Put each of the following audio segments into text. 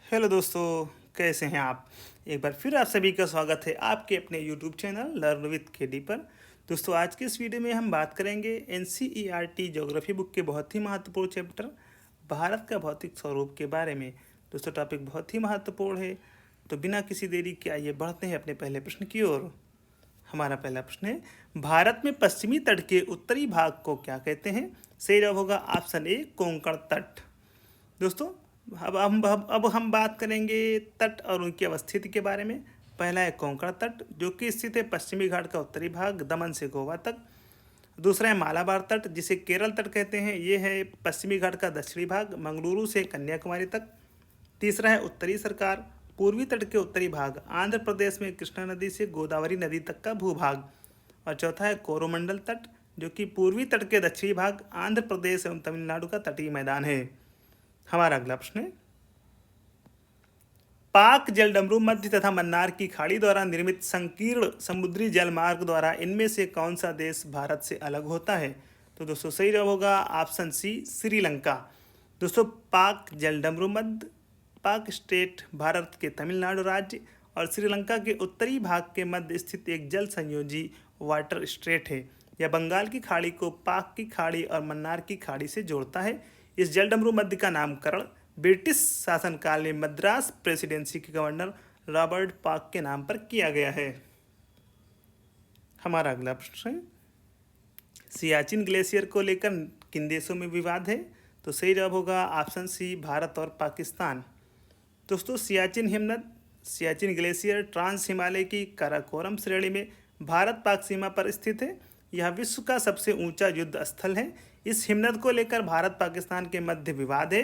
Hello दोस्तों, कैसे हैं आप। एक बार फिर आप सभी का स्वागत है आपके अपने YouTube channel learn with KD पर। दोस्तों, आज के इस वीडियो में हम बात करेंगे एनसीईआरटी ज्योग्राफी बुक के बहुत ही महत्वपूर्ण चैप्टर भारत का भौतिक स्वरूप के बारे में। दोस्तों, टॉपिक बहुत ही महत्वपूर्ण है, तो बिना किसी देरी के आइए बढ़ते हैं अपने पहले प्रश्न की ओर। हमारा पहला प्रश्न है, भारत में पश्चिमी तट के उत्तरी भाग को क्या कहते हैं। सही जवाब होगा ऑप्शन ए, कोंकण तट। दोस्तों, अब हम बात करेंगे तट और उनकी अवस्थिति के बारे में। पहला है कोंकण तट, जो कि स्थित है पश्चिमी घाट का उत्तरी भाग दमन से गोवा तक। दूसरा है मालाबार तट, जिसे केरल तट कहते हैं, ये है पश्चिमी घाट का दक्षिणी भाग मंगलुरु से कन्याकुमारी तक। तीसरा है उत्तरी सरकार, पूर्वी तट के उत्तरी भाग आंध्र प्रदेश में कृष्णा नदी से गोदावरी नदी तक का भूभाग। और चौथा है कोरोमंडल तट, जो कि पूर्वी तट के दक्षिणी भाग आंध्र प्रदेश एवं तमिलनाडु का तटीय मैदान है। हमारा अगला प्रश्न है, पाक जलडमरू मध्य तथा मन्नार की खाड़ी द्वारा निर्मित संकीर्ण समुद्री जल मार्ग द्वारा इनमें से कौन सा देश भारत से अलग होता है। तो दोस्तों, सही जवाब होगा ऑप्शन सी, श्रीलंका। दोस्तों, पाक जलडमरू मध्य, पाक स्टेट भारत के तमिलनाडु राज्य और श्रीलंका के उत्तरी भाग के मध्य स्थित एक जल संयोजी वाटर स्ट्रेट है। यह बंगाल की खाड़ी को पाक की खाड़ी और मन्नार की खाड़ी से जोड़ता है। इस जलडमरू मध्य का नामकरण ब्रिटिश शासनकाल में मद्रास प्रेसिडेंसी के गवर्नर रॉबर्ट पार्क के नाम पर किया गया है। हमारा अगला प्रश्न है, सियाचिन ग्लेशियर को लेकर किन देशों में विवाद है। तो सही जवाब होगा ऑप्शन सी, भारत और पाकिस्तान। दोस्तों, सियाचिन ग्लेशियर ट्रांस हिमालय की काराकोरम श्रेणी में भारत पाक सीमा पर स्थित है। यह विश्व का सबसे ऊंचा युद्ध स्थल है। इस हिमनद को लेकर भारत पाकिस्तान के मध्य विवाद है।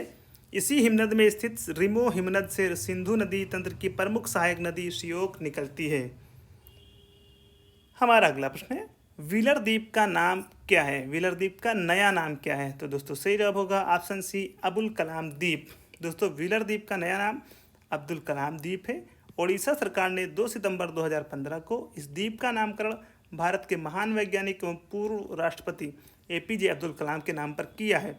इसी हिमनद में स्थित रिमो हिमनद से सिंधु नदी तंत्र की प्रमुख सहायक नदी श्योक निकलती है। हमारा अगला प्रश्न है, व्हीलर द्वीप का नाम क्या है। व्हीलर द्वीप का नया नाम क्या है। तो दोस्तों, सही जवाब होगा ऑप्शन सी, अबुल कलाम द्वीप। दोस्तों, व्हीलर द्वीप का नया नाम अब्दुल कलाम द्वीप है। ओडिशा सरकार ने 2 सितंबर 2015 को इस द्वीप का नामकरण भारत के महान वैज्ञानिक एवं पूर्व राष्ट्रपति एपीजे अब्दुल कलाम के नाम पर किया है।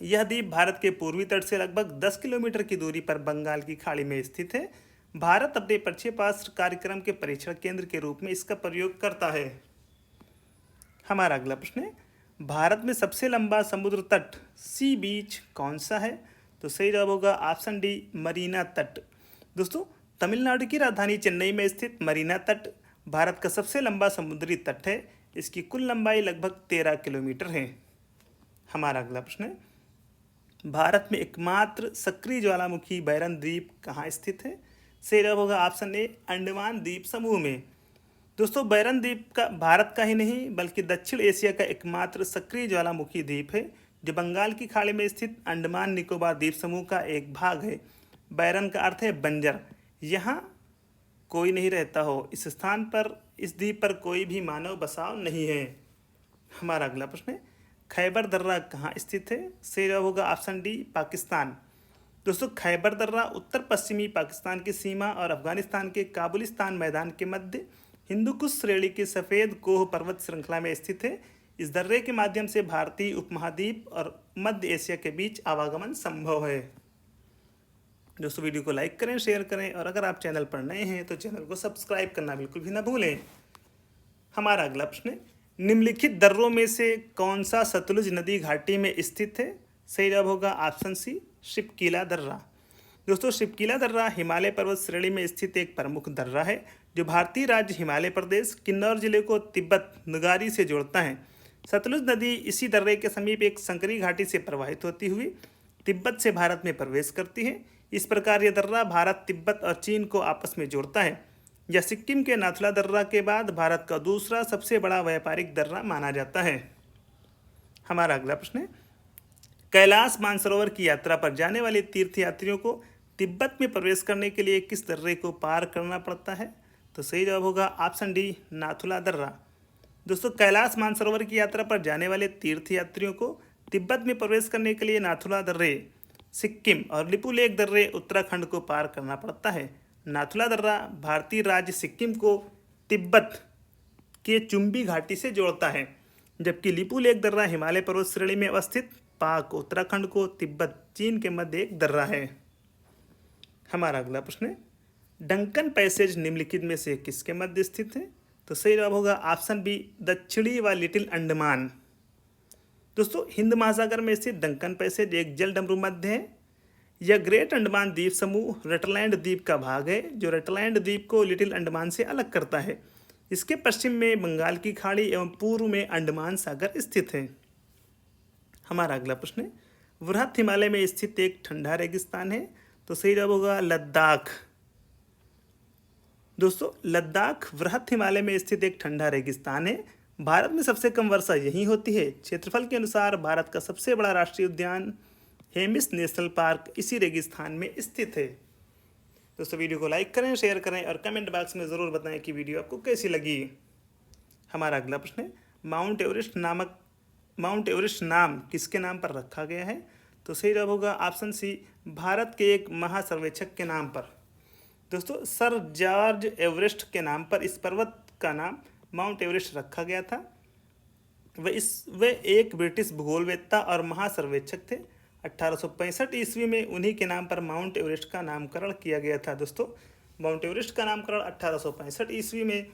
यह द्वीप भारत के पूर्वी तट से लगभग 10 किलोमीटर की दूरी पर बंगाल की खाड़ी में स्थित है। भारत अपने प्रक्षेपास्त्र कार्यक्रम के परीक्षण केंद्र के रूप में इसका प्रयोग करता है। हमारा अगला प्रश्न है, भारत में सबसे लंबा समुद्र तट सी बीच कौन सा है। तो सही जवाब होगा ऑप्शन डी, मरीना तट। दोस्तों, तमिलनाडु की राजधानी चेन्नई में स्थित मरीना तट भारत का सबसे लंबा समुद्री तट है। इसकी कुल लंबाई लगभग 13 किलोमीटर है। हमारा अगला प्रश्न है, भारत में एकमात्र सक्रिय ज्वालामुखी बैरन द्वीप कहाँ स्थित है। सही जवाब होगा ऑप्शन ए, अंडमान द्वीप समूह में। दोस्तों, बैरन द्वीप का भारत का ही नहीं बल्कि दक्षिण एशिया का एकमात्र सक्रिय ज्वालामुखी द्वीप है, जो बंगाल की खाड़ी में स्थित अंडमान निकोबार द्वीप समूह का एक भाग है। बैरन का अर्थ है बंजर, यहाँ कोई नहीं रहता हो। इस स्थान पर, इस द्वीप पर कोई भी मानव बसाव नहीं है। हमारा अगला प्रश्न है, खैबर दर्रा कहाँ स्थित है। सही जवाब होगा ऑप्शन डी, पाकिस्तान। दोस्तों, खैबर दर्रा उत्तर पश्चिमी पाकिस्तान की सीमा और अफगानिस्तान के काबुलिस्तान मैदान के मध्य हिंदुकुश श्रेणी की सफ़ेद कोह पर्वत श्रृंखला में स्थित है। इस दर्रे के माध्यम से भारतीय उपमहाद्वीप और मध्य एशिया के बीच आवागमन संभव है। दोस्तों, वीडियो को लाइक करें, शेयर करें और अगर आप चैनल पर नए हैं तो चैनल को सब्सक्राइब करना बिल्कुल भी ना भूलें। हमारा अगला प्रश्न है, निम्नलिखित दर्रों में से कौन सा सतलुज नदी घाटी में स्थित है। सही जवाब होगा ऑप्शन सी, शिपकीला दर्रा। दोस्तों, शिपकीला दर्रा हिमालय पर्वत श्रेणी में स्थित एक प्रमुख दर्रा है, जो भारतीय राज्य हिमाचल प्रदेश किन्नौर जिले को तिब्बत नगारी से जोड़ता है। सतलुज नदी इसी दर्रे के समीप एक संकरी घाटी से प्रवाहित होती हुई तिब्बत से भारत में प्रवेश करती है। इस प्रकार यह दर्रा भारत, तिब्बत और चीन को आपस में जोड़ता है। यह सिक्किम के नाथुला दर्रा के बाद भारत का दूसरा सबसे बड़ा व्यापारिक दर्रा माना जाता है। हमारा अगला प्रश्न है, कैलाश मानसरोवर की यात्रा पर जाने वाले तीर्थयात्रियों को तिब्बत में प्रवेश करने के लिए किस दर्रे को पार करना पड़ता है। तो सही जवाब होगा ऑप्शन डी, नाथुला दर्रा। दोस्तों, कैलाश मानसरोवर की यात्रा पर जाने वाले तीर्थयात्रियों को तिब्बत में प्रवेश करने के लिए नाथुला दर्रे सिक्किम और लिपुलेख दर्रे उत्तराखंड को पार करना पड़ता है। नाथुला दर्रा भारतीय राज्य सिक्किम को तिब्बत के चुम्बी घाटी से जोड़ता है, जबकि लिपुलेख दर्रा हिमालय पर्वत श्रेणी में अवस्थित पाक उत्तराखंड को तिब्बत चीन के मध्य एक दर्रा है। हमारा अगला प्रश्न है, डंकन पैसेज निम्नलिखित में से किसके मध्य स्थित है? तो सही जवाब होगा ऑप्शन बी, दक्षिणी व लिटिल अंडमान। दोस्तों, हिंद महासागर में स्थित डंकन पैसेज एक जल डमरू मध्य है। यह ग्रेट अंडमान द्वीप समूह रटलैंड द्वीप का भाग है, जो रटलैंड द्वीप को लिटिल अंडमान से अलग करता है। इसके पश्चिम में बंगाल की खाड़ी एवं पूर्व में अंडमान सागर स्थित है। हमारा अगला प्रश्न है, वृहत हिमालय में स्थित एक ठंडा रेगिस्तान है। तो सही जवाब होगा लद्दाख। दोस्तों, लद्दाख वृहत हिमालय में स्थित एक ठंडा रेगिस्तान है। भारत में सबसे कम वर्षा यहीं होती है। क्षेत्रफल के अनुसार भारत का सबसे बड़ा राष्ट्रीय उद्यान हेमिस नेशनल पार्क इसी रेगिस्तान में स्थित है। दोस्तों, वीडियो को लाइक करें, शेयर करें और कमेंट बॉक्स में ज़रूर बताएं कि वीडियो आपको कैसी लगी। हमारा अगला प्रश्न है, माउंट एवरेस्ट नाम किसके नाम पर रखा गया है? तो सही जवाब होगा ऑप्शन सी, भारत के एक महासर्वेक्षक के नाम पर। दोस्तों, सर जॉर्ज एवरेस्ट के नाम पर इस पर्वत का नाम माउंट एवरेस्ट रखा गया था। वे एक ब्रिटिश भूगोलवेत्ता और महासर्वेक्षक थे। 1865 ईस्वी में उन्हीं के नाम पर माउंट एवरेस्ट का नामकरण किया गया था। दोस्तों, माउंट एवरेस्ट का नामकरण 1865 ईस्वी में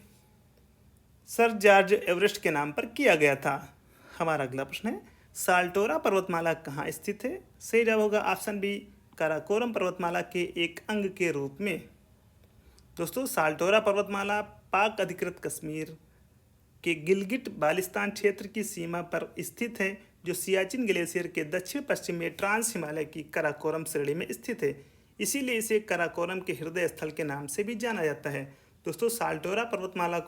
सर जॉर्ज एवरेस्ट के नाम पर किया गया था। हमारा अगला प्रश्न है, साल्टोरा पर्वतमाला कहाँ स्थित है? सही जवाब होगा ऑप्शन बी, काराकोरम पर्वतमाला के एक अंग के रूप में। दोस्तों, साल्टोरा पर्वतमाला पाक अधिकृत कश्मीर के गिलगिट बाल्टिस्तान क्षेत्र की सीमा पर स्थित है, जो सियाचिन ग्लेशियर के दक्षिण पश्चिम में ट्रांस हिमालय की काराकोरम श्रेणी में स्थित है। इसीलिए इसे काराकोरम के हृदय स्थल के नाम से भी जाना जाता है। दोस्तों, साल्टोरा पर्वतमाला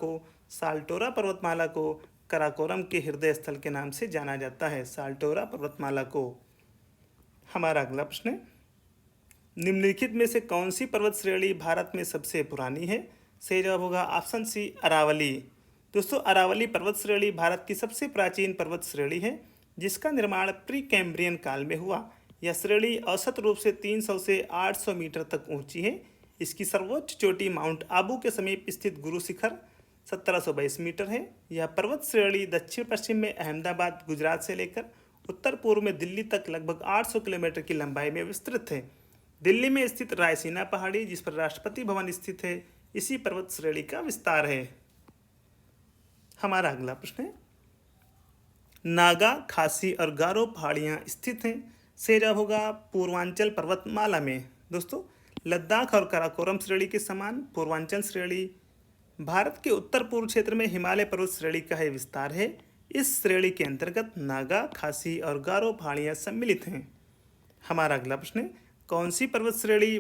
को काराकोरम के हृदय स्थल के नाम से जाना जाता है, साल्टोरा पर्वतमाला को। हमारा अगला प्रश्न है, निम्नलिखित में से कौन सी पर्वत श्रेणी भारत में सबसे पुरानी है? सही जवाब होगा ऑप्शन सी, अरावली। दोस्तों, अरावली पर्वत श्रेणी भारत की सबसे प्राचीन पर्वत श्रेणी है, जिसका निर्माण प्री कैम्ब्रियन काल में हुआ। यह श्रेणी औसत रूप से 300 से 800 मीटर तक ऊंची है। इसकी सर्वोच्च चोटी माउंट आबू के समीप स्थित गुरु शिखर 1722 मीटर है। यह पर्वत श्रेणी दक्षिण पश्चिम में अहमदाबाद गुजरात से लेकर उत्तर पूर्व में दिल्ली तक लगभग 800 किलोमीटर की लंबाई में विस्तृत है। दिल्ली में स्थित रायसीना पहाड़ी, जिस पर राष्ट्रपति भवन स्थित है, इसी पर्वत श्रेणी का विस्तार है। हमारा अगला प्रश्न है, नागा, खासी और गारो पहाड़ियाँ स्थित हैं। सही जवाब होगा पूर्वांचल पर्वतमाला में। दोस्तों, लद्दाख और काराकोरम श्रेणी के समान पूर्वांचल श्रेणी भारत के उत्तर पूर्व क्षेत्र में हिमालय पर्वत श्रेणी का ही विस्तार है। इस श्रेणी के अंतर्गत नागा, खासी और गारो पहाड़ियाँ सम्मिलित हैं। हमारा अगला प्रश्न है, कौन सी पर्वत श्रेणी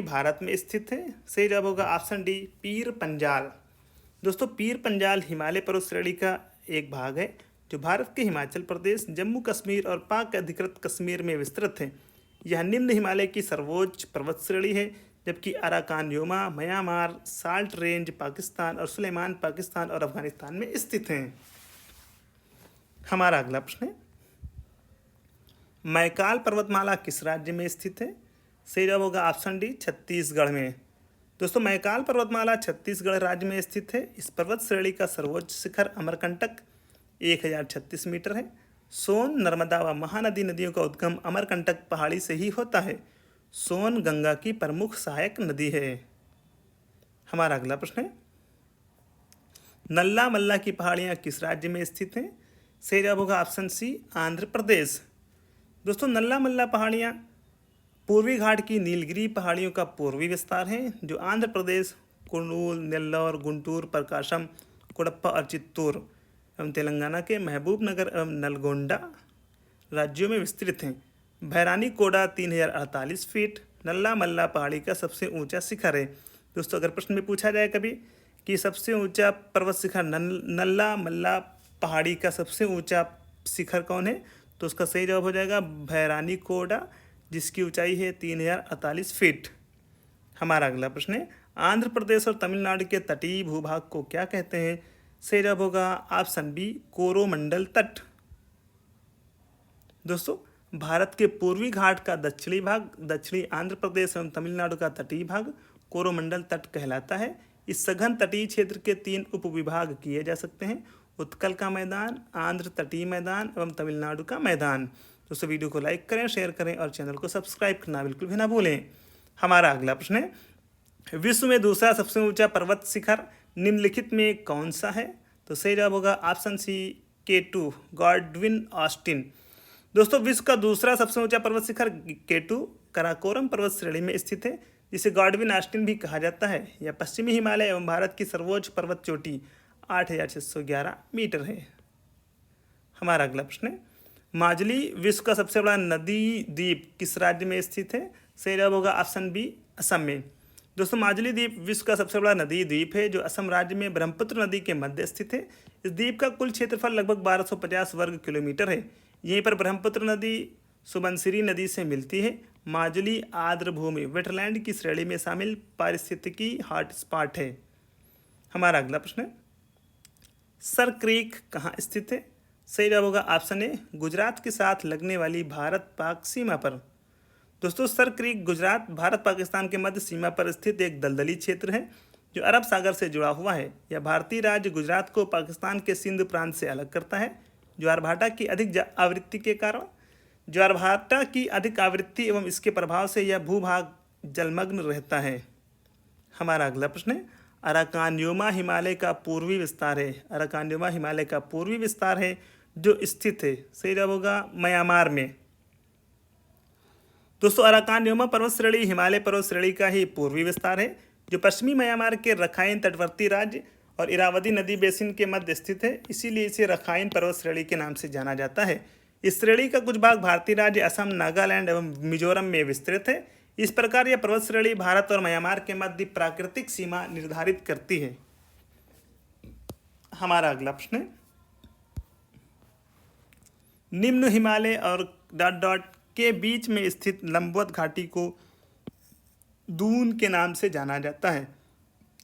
भारत में स्थित है? सही जवाब होगा ऑप्शन डी, पीर पंजाल। दोस्तों, पीर पंजाल हिमालय पर्वत श्रेणी का एक भाग है, जो भारत के हिमाचल प्रदेश, जम्मू कश्मीर और पाक अधिकृत कश्मीर में विस्तृत है। यह निम्न हिमालय की सर्वोच्च पर्वत श्रेणी है, जबकि Arakan Yoma, Myanmar, salt range Pakistan और सुलेमान पाकिस्तान और अफगानिस्तान में स्थित हैं। हमारा अगला प्रश्न है, मैकाल पर्वतमाला किस राज्य में स्थित है? सही जवाब होगा ऑप्शन डी, छत्तीसगढ़ में। दोस्तों, मैकाल पर्वतमाला छत्तीसगढ़ राज्य में स्थित है। इस पर्वत श्रेणी का सर्वोच्च शिखर अमरकंटक 1036 मीटर है। सोन, नर्मदा व महानदी नदियों का उद्गम अमरकंटक पहाड़ी से ही होता है। सोन गंगा की प्रमुख सहायक नदी है। हमारा अगला प्रश्न है, नल्ला मल्ला की पहाड़ियाँ किस राज्य में स्थित हैं? सही जवाब होगा ऑप्शन सी, आंध्र प्रदेश। दोस्तों, नल्ला मल्ला पहाड़ियाँ पूर्वी घाट की नीलगिरी पहाड़ियों का पूर्वी विस्तार है, जो आंध्र प्रदेश, कुर्नूल, नेल्लौर, गुंटूर, प्रकाशम, कुडप्पा और चित्तूर एवं तेलंगाना के महबूबनगर एवं नलगोंडा राज्यों में विस्तृत हैं। भैरानी कोडा 3048 फीट नल्ला मल्ला पहाड़ी का सबसे ऊंचा शिखर है। दोस्तों, अगर प्रश्न में पूछा जाए कभी कि सबसे ऊंचा पर्वत शिखर नल्ला मल्ला पहाड़ी का सबसे ऊंचा शिखर कौन है, तो उसका सही जवाब हो जाएगा भैरानी कोडा, जिसकी ऊंचाई है 3048 फीट। हमारा अगला प्रश्न है, आंध्र प्रदेश और तमिलनाडु के तटीय भूभाग को क्या कहते हैं? सही जवाब होगा ऑप्शन बी, कोरोमंडल तट। दोस्तों, भारत के पूर्वी घाट का दक्षिणी भाग, दक्षिणी आंध्र प्रदेश एवं तमिलनाडु का तटीय भाग कोरोमंडल तट कहलाता है। इस सघन तटीय क्षेत्र के 3 उपविभाग किए जा सकते हैं। उत्कल का मैदान, आंध्र तटीय मैदान एवं तमिलनाडु का मैदान। दोस्तों वीडियो को लाइक करें, शेयर करें और चैनल को सब्सक्राइब करना बिल्कुल भी ना भूलें। हमारा अगला प्रश्न है, विश्व में दूसरा सबसे ऊंचा पर्वत शिखर निम्नलिखित में कौन सा है? तो सही जवाब होगा option C K2 Godwin Austen. दोस्तों विश्व का दूसरा सबसे ऊंचा पर्वत शिखर K2 कराकोरम पर्वत श्रेणी में स्थित है, जिसे गॉडविन ऑस्टिन भी कहा जाता है। यह पश्चिमी हिमालय एवं भारत की सर्वोच्च पर्वत चोटी 8611 मीटर है। हमारा अगला प्रश्न है, माजुली विश्व का सबसे बड़ा नदी द्वीप किस राज्य में स्थित है? सही जवाब होगा ऑप्शन बी असम में। दोस्तों माजुली द्वीप विश्व का सबसे बड़ा नदी द्वीप है जो असम राज्य में ब्रह्मपुत्र नदी के मध्य स्थित है। इस द्वीप का कुल क्षेत्रफल लगभग 1250 वर्ग किलोमीटर है। यहीं पर ब्रह्मपुत्र नदी सुबनसिरी नदी से मिलती है। माजुली आर्द्र भूमि वेटलैंड की श्रेणी में शामिल पारिस्थितिकी हॉटस्पॉट है। हमारा अगला प्रश्न है, सर क्रीक कहाँ स्थित है? सही जवाब होगा ऑप्शन ए गुजरात के साथ लगने वाली भारत पाक सीमा पर। दोस्तों सर क्रीक गुजरात भारत पाकिस्तान के मध्य सीमा पर स्थित एक दलदली क्षेत्र है जो अरब सागर से जुड़ा हुआ है। यह भारतीय राज्य गुजरात को पाकिस्तान के सिंध प्रांत से अलग करता है। ज्वारभाटा की अधिक आवृत्ति के कारण ज्वारभाटा की अधिक आवृत्ति एवं इसके प्रभाव से यह भूभाग जलमग्न रहता है। हमारा अगला प्रश्न है, अराकानयुमा हिमालय का पूर्वी विस्तार है। अराकानयुमा हिमालय का पूर्वी विस्तार है जो स्थित है, सही जवाब होगा म्यांमार में। दोस्तों अराकानयुमा पर्वत श्रेणी हिमालय पर्वत श्रेणी का ही पूर्वी विस्तार है जो पश्चिमी म्यांमार के रखाइन तटवर्ती राज्य और इरावदी नदी बेसिन के मध्य स्थित है। इसीलिए इसे रखाइन पर्वत श्रेणी के नाम से जाना जाता है। इस श्रेणी का कुछ भाग भारतीय राज्य असम, नागालैंड एवं मिजोरम में विस्तृत है। इस प्रकार यह पर्वत श्रेणी भारत और म्यांमार के मध्य प्राकृतिक सीमा निर्धारित करती है। हमारा अगला प्रश्न है, निम्न हिमालय और डॉट डॉट के बीच में स्थित लंबवत घाटी को दून के नाम से जाना जाता है।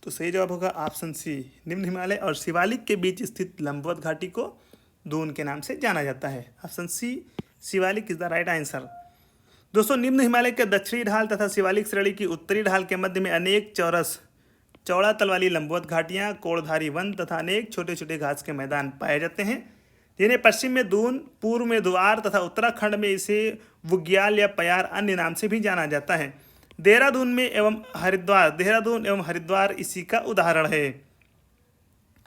तो सही जवाब होगा ऑप्शन सी, निम्न हिमालय और शिवालिक के बीच स्थित लंबवत घाटी को दून के नाम से जाना जाता है। Option C Shivalik is the right answer. दोस्तों निम्न हिमालय के दक्षिणी ढाल तथा शिवालिक श्रेणी की उत्तरी ढाल के मध्य में अनेक चौड़ा तल वाली लंबवत घाटियाँ, कोड़धारी वन तथा अनेक छोटे छोटे घास के मैदान पाए जाते हैं, जिन्हें पश्चिम में दून, पूर्व में द्वार तथा उत्तराखंड में इसे बुग्याल या पयार अन्य नाम से भी जाना जाता है। देहरादून एवं हरिद्वार इसी का उदाहरण है।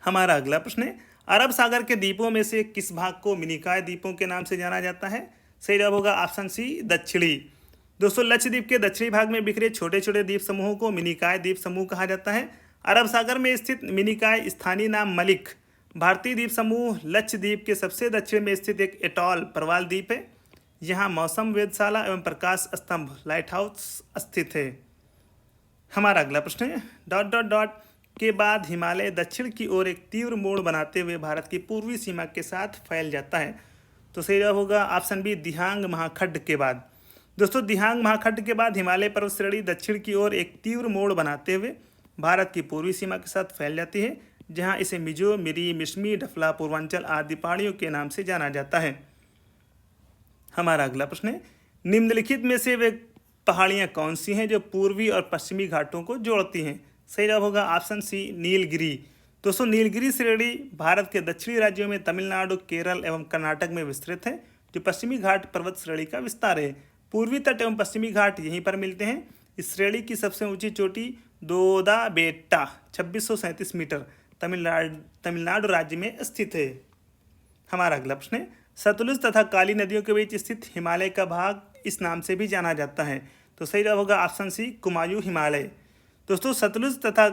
हमारा अगला प्रश्न है, अरब सागर के द्वीपों में से किस भाग को मिनिकॉय द्वीपों के नाम से जाना जाता है? सही जवाब होगा ऑप्शन सी दक्षिणी। दोस्तों लक्षद्वीप के दक्षिणी भाग में बिखरे छोटे छोटे द्वीप समूहों को मिनिकॉय द्वीप समूह कहा जाता है। अरब सागर में स्थित मिनिकॉय स्थानीय नाम मलिक भारतीय द्वीप समूह लक्षद्वीप के सबसे दक्षिण में स्थित एक एटॉल परवाल द्वीप है। यहाँ मौसम वेधशाला एवं प्रकाश स्तंभ लाइट हाउस स्थित है। हमारा अगला प्रश्न है, डॉट डॉट डॉट के बाद हिमालय दक्षिण की ओर एक तीव्र मोड़ बनाते हुए भारत की पूर्वी सीमा के साथ फैल जाता है। तो सही जवाब होगा ऑप्शन बी दिहांग महाखड्ड के बाद। दोस्तों दिहांग महाखड्ड के बाद हिमालय पर्वत श्रेणी दक्षिण की ओर एक तीव्र मोड़ बनाते हुए भारत की पूर्वी सीमा के साथ फैल जाती है, जहां इसे मिजो, मिरी, मिश्मी, डफला, पूर्वांचल आदि पहाड़ियों के नाम से जाना जाता है। हमारा अगला प्रश्न है, निम्नलिखित में से वे पहाड़ियाँ कौन सी हैं जो पूर्वी और पश्चिमी घाटों को जोड़ती हैं? सही जवाब होगा ऑप्शन सी नीलगिरी। दोस्तों नीलगिरी श्रेणी भारत के दक्षिणी राज्यों में तमिलनाडु, केरल एवं कर्नाटक में विस्तृत है, जो पश्चिमी घाट पर्वत श्रेणी का विस्तार है। पूर्वी तट एवं पश्चिमी घाट यहीं पर मिलते हैं। इस श्रेणी की सबसे ऊंची चोटी दोदा बेट्टा 2637 मीटर तमिलनाडु राज्य में स्थित है। हमारा अगला प्रश्न है, सतलुज तथा काली नदियों के बीच स्थित हिमालय का भाग इस नाम से भी जाना जाता है। तो सही जवाब होगा ऑप्शन सी कुमायूं हिमालय। दोस्तों सतलुज तथा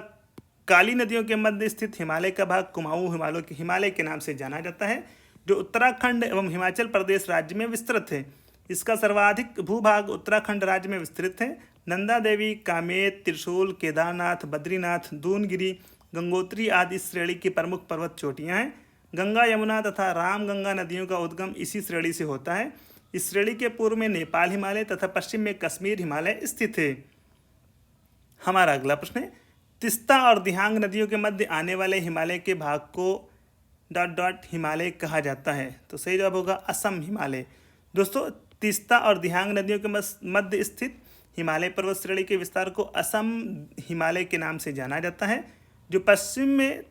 काली नदियों के मध्य स्थित हिमालय का भाग कुमाऊं हिमालय के नाम से जाना जाता है, जो उत्तराखंड एवं हिमाचल प्रदेश राज्य में विस्तृत है। इसका सर्वाधिक भूभाग उत्तराखंड राज्य में विस्तृत है। नंदा देवी, कामेत, त्रिशूल, केदारनाथ, बद्रीनाथ, दूनगिरी, गंगोत्री आदि इस श्रेणी की प्रमुख पर्वत चोटियाँ हैं। गंगा, यमुना तथा रामगंगा नदियों का उद्गम इसी श्रेणी से होता है। इस श्रेणी के पूर्व में नेपाल हिमालय तथा पश्चिम में कश्मीर हिमालय स्थित है। हमारा अगला प्रश्न है, तिस्ता और दिहांग नदियों के मध्य आने वाले हिमालय के भाग को डॉट डॉट हिमालय कहा जाता है। तो सही जवाब होगा असम हिमालय। दोस्तों तिस्ता और दिहांग नदियों के मध्य स्थित हिमालय पर्वत श्रेणी के विस्तार को असम हिमालय के नाम से जाना जाता है, जो पश्चिम में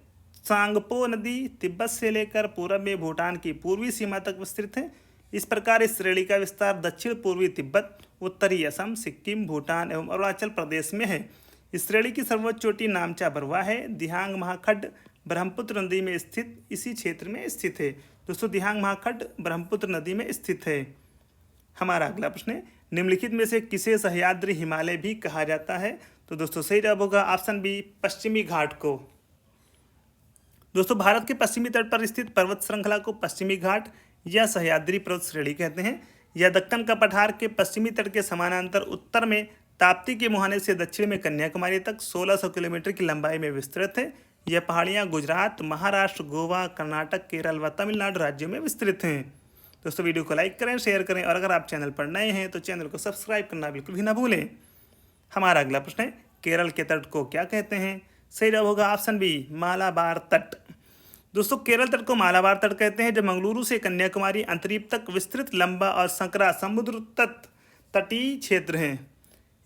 सांगपो नदी तिब्बत से लेकर पूरब में भूटान की पूर्वी सीमा तक विस्तृत है। इस प्रकार इस श्रेणी का विस्तार दक्षिण पूर्वी तिब्बत, उत्तरी असम, सिक्किम, भूटान एवं अरुणाचल प्रदेश में है। इस श्रेणी की सर्वोच्च चोटी नामचा बरवा है। दिहांग महाखड्ड ब्रह्मपुत्र नदी में स्थित इसी क्षेत्र में स्थित है। दोस्तों दिहांग महाखड्ड ब्रह्मपुत्र नदी में स्थित है। हमारा अगला प्रश्न है, निम्नलिखित में से किसे सह्याद्री हिमालय भी कहा जाता है? तो दोस्तों सही जवाब होगा ऑप्शन बी, पश्चिमी घाट को। दोस्तों भारत के पश्चिमी तट पर स्थित पर्वत श्रृंखला को पश्चिमी घाट या सह्याद्री पर्वत श्रेणी कहते हैं। यह दक्कन का पठार के पश्चिमी तट के समानांतर उत्तर में ताप्ती के मुहाने से दक्षिण में कन्याकुमारी तक 1600 किलोमीटर की लंबाई में विस्तृत है। यह पहाड़ियाँ गुजरात, महाराष्ट्र, गोवा, कर्नाटक, केरल व तमिलनाडु राज्यों में विस्तृत हैं। दोस्तों वीडियो को लाइक करें, शेयर करें और अगर आप चैनल पर नए हैं तो चैनल को सब्सक्राइब करना बिल्कुल भी ना भूलें। हमारा अगला प्रश्न है, केरल के तट को क्या कहते हैं? सही जवाब होगा ऑप्शन बी, मालाबार तट। दोस्तों केरल तट को मालाबार तट कहते हैं, जो मंगलुरु से कन्याकुमारी अंतरीप तक विस्तृत लंबा और संकरा समुद्र तटीय क्षेत्र है।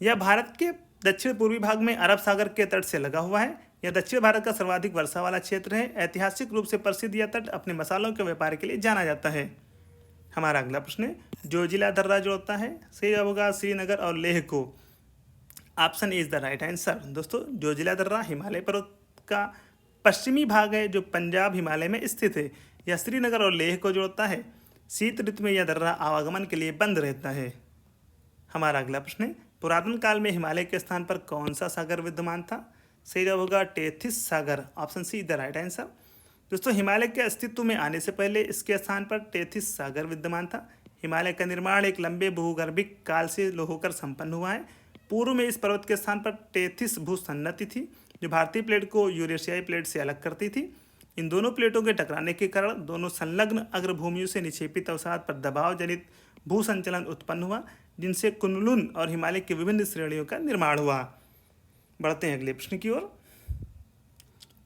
यह भारत के दक्षिण पूर्वी भाग में अरब सागर के तट से लगा हुआ है। यह दक्षिण भारत का सर्वाधिक वर्षा वाला क्षेत्र है। ऐतिहासिक रूप से प्रसिद्ध यह तट अपने मसालों के व्यापार के लिए जाना जाता है। हमारा अगला प्रश्न है, जोजिला दर्रा जोड़ता है? सही जवाब होगा श्रीनगर और लेह को। Option is the right answer. दोस्तों जोजिला दर्रा हिमालय पर्वत का पश्चिमी भाग है जो पंजाब हिमालय में स्थित है। यह श्रीनगर और लेह को जोड़ता है। शीत ऋतु में यह दर्रा आवागमन के लिए बंद रहता है। हमारा अगला प्रश्न है, पुरातन काल में हिमालय के स्थान पर कौन सा सागर विद्यमान था? सही जवाब होगा Tethys Sagar. Option see the right answer. दोस्तों हिमालय के अस्तित्व में आने से पहले इसके स्थान पर टेथिस सागर विद्यमान था। हिमालय का निर्माण एक लंबे भूगर्भिक काल से होकर संपन्न हुआ है। पूर्व में इस पर्वत के स्थान पर टेथिस भूसन्नति थी, जो भारतीय प्लेट को यूरेशियाई प्लेट से अलग करती थी। इन दोनों प्लेटों के टकराने के कारण दोनों संलग्न अग्रभूमियों से निक्षेपित अवसाद पर दबाव जनित भूसंचलन उत्पन्न हुआ, जिनसे कुनलुन और हिमालय की विभिन्न श्रेणियों का निर्माण हुआ। बढ़ते हैं अगले प्रश्न की ओर।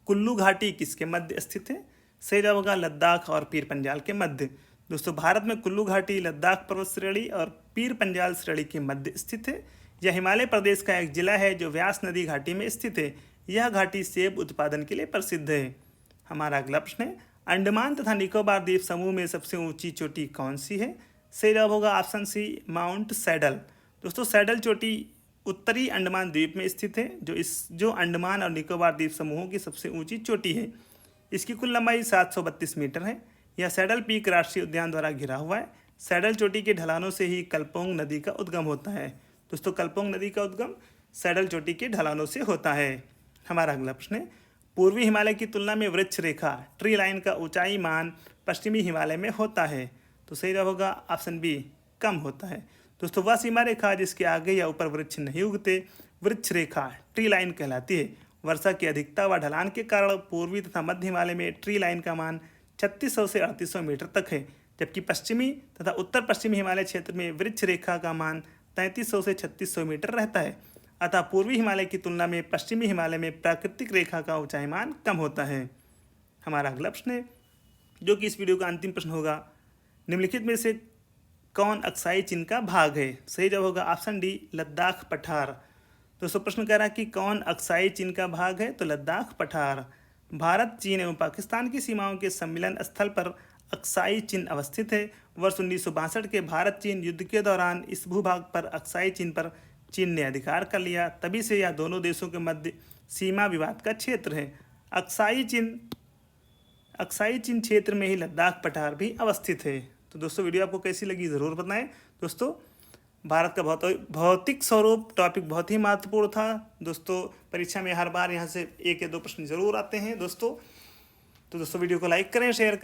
कुल्लू घाटी किसके मध्य स्थित है? सही जवाब होगा लद्दाख और पीर पंजाल के मध्य। दोस्तों भारत में कुल्लू घाटी लद्दाख पर्वत श्रेणी और पीर पंजाल श्रेणी के मध्य स्थित है। यह हिमालय प्रदेश का एक जिला है जो व्यास नदी घाटी में स्थित है। यह घाटी सेब उत्पादन के लिए प्रसिद्ध है। हमारा अगला प्रश्न है, अंडमान तथा निकोबार द्वीप समूह में सबसे ऊंची चोटी कौन सी है? सही जवाब होगा ऑप्शन सी, माउंट सैडल। दोस्तों सैडल चोटी उत्तरी अंडमान द्वीप में स्थित है, जो अंडमान और निकोबार द्वीप समूहों की सबसे ऊंची चोटी है। इसकी कुल लंबाई 732 मीटर है। यह सैडल पीक राष्ट्रीय उद्यान द्वारा घिरा हुआ है। सैडल चोटी के ढलानों से ही कल्पोंग नदी का उद्गम होता है। दोस्तों कल्पोंग नदी का उद्गम सैडल चोटी के ढलानों से होता है। हमारा अगला प्रश्न है, पूर्वी हिमालय की तुलना में वृक्ष रेखा ट्री लाइन का ऊंचाई मान पश्चिमी हिमालय में होता है। तो सही जवाब होगा ऑप्शन बी, कम होता है। दोस्तों वह सीमा रेखा जिसके आगे या ऊपर वृक्ष नहीं उगते वृक्ष रेखा ट्री लाइन कहलाती है। वर्षा की अधिकता व ढलान के कारण पूर्वी तथा मध्य हिमालय में ट्री लाइन का मान 3600 से 3800 मीटर तक है, जबकि पश्चिमी तथा उत्तर पश्चिमी हिमालय क्षेत्र में वृक्ष रेखा का मान 3300 से 3600 मीटर रहता है। अतः पूर्वी हिमालय की तुलना में पश्चिमी हिमालय में प्राकृतिक रेखा का ऊंचाई मान कम होता है। हमारा अगला प्रश्न है, जो कि इस वीडियो का अंतिम प्रश्न होगा, निम्नलिखित में से कौन अक्साई चिन्ह का भाग है? सही जवाब होगा ऑप्शन डी, लद्दाख पठार। दोस्तों प्रश्न कह रहा है कि कौन अक्साई चिन्ह का भाग है? तो लद्दाख पठार। भारत, चीन एवं पाकिस्तान की सीमाओं के सम्मिलन स्थल पर अक्साई चिन्ह अवस्थित है। वर्ष 1962 के भारत चीन युद्ध के दौरान इस भूभाग पर अक्साई चिन्ह पर चीन ने अधिकार कर लिया। तभी से यह दोनों देशों के मध्य सीमा विवाद का क्षेत्र है। अक्साई चिन्ह क्षेत्र में ही लद्दाख पठार भी अवस्थित है। तो दोस्तों वीडियो आपको कैसी लगी ज़रूर बताएं। दोस्तों भारत का भौतिक स्वरूप टॉपिक बहुत ही महत्वपूर्ण था। दोस्तों परीक्षा में हर बार यहाँ से 1 या 2 प्रश्न जरूर आते हैं दोस्तों। तो दोस्तों वीडियो को लाइक करें, शेयर करें।